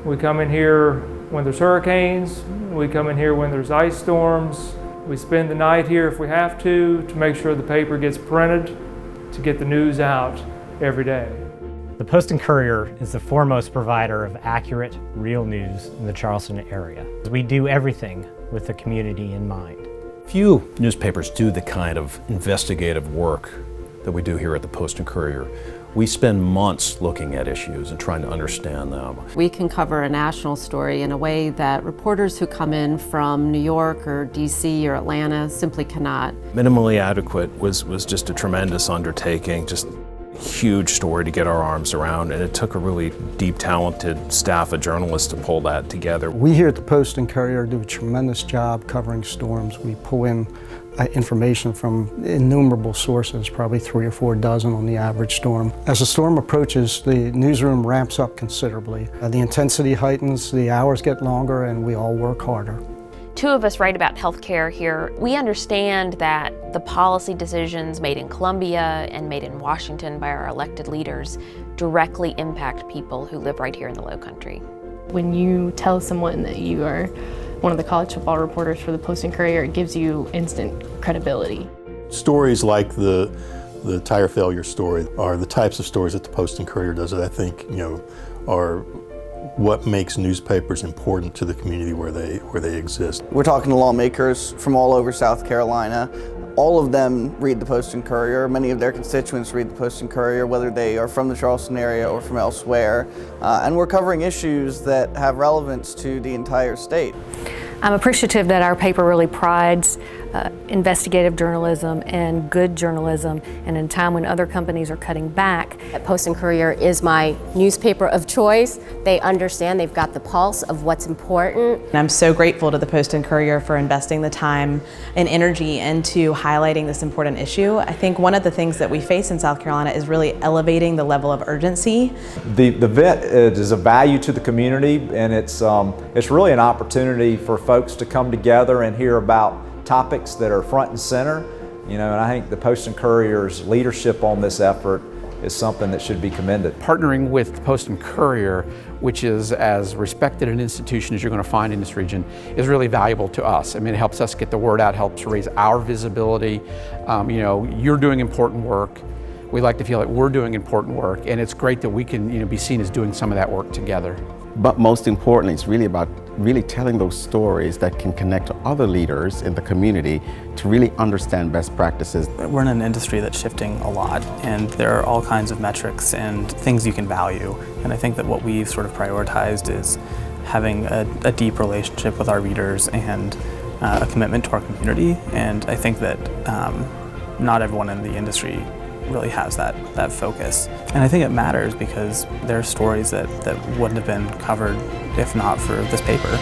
We come in here when there's hurricanes, we come in here when there's ice storms. We spend the night here if we have to make sure the paper gets printed, to get the news out every day. The Post and Courier is the foremost provider of accurate, real news in the Charleston area. We do everything with the community in mind. Few newspapers do the kind of investigative work that we do here at the Post and Courier. We spend months looking at issues and trying to understand them. We can cover a national story in a way that reporters who come in from New York or DC or Atlanta simply cannot. Minimally Adequate was just a tremendous undertaking, just a huge story to get our arms around, and it took a really deep, talented staff of journalists to pull that together. We here at the Post and Courier do a tremendous job covering storms. We pull in information from innumerable sources, probably 3 or 4 dozen on the average storm. As a storm approaches, the newsroom ramps up considerably. The intensity heightens, the hours get longer, and we all work harder. 2 of us write about healthcare here. We understand that the policy decisions made in Columbia and made in Washington by our elected leaders directly impact people who live right here in the Lowcountry. When you tell someone that you are one of the college football reporters for the Post and Courier, it gives you instant credibility. Stories like the tire failure story are the types of stories that the Post and Courier does that I think, are what makes newspapers important to the community where they exist. We're talking to lawmakers from all over South Carolina. All of them read the Post and Courier. Many of their constituents read the Post and Courier, whether they are from the Charleston area or from elsewhere. And we're covering issues that have relevance to the entire state. I'm appreciative that our paper really prides investigative journalism and good journalism, and in a time when other companies are cutting back. Post and Courier is my newspaper of choice. They understand, they've got the pulse of what's important. And I'm so grateful to the Post and Courier for investing the time and energy into highlighting this important issue. I think one of the things that we face in South Carolina is really elevating the level of urgency. The event is of value to the community, and it's really an opportunity for folks to come together and hear about topics that are front and center, and I think the Post and Courier's leadership on this effort is something that should be commended. Partnering with the Post and Courier, which is as respected an institution as you're going to find in this region, is really valuable to us. I mean, it helps us get the word out, helps raise our visibility. You're doing important work. We like to feel like we're doing important work, and it's great that we can be seen as doing some of that work together. But most importantly, it's really about telling those stories that can connect to other leaders in the community to really understand best practices. We're in an industry that's shifting a lot, and there are all kinds of metrics and things you can value. And I think that what we've sort of prioritized is having a deep relationship with our readers and a commitment to our community. And I think that not everyone in the industry really has that focus. And I think it matters because there are stories that wouldn't have been covered if not for this paper.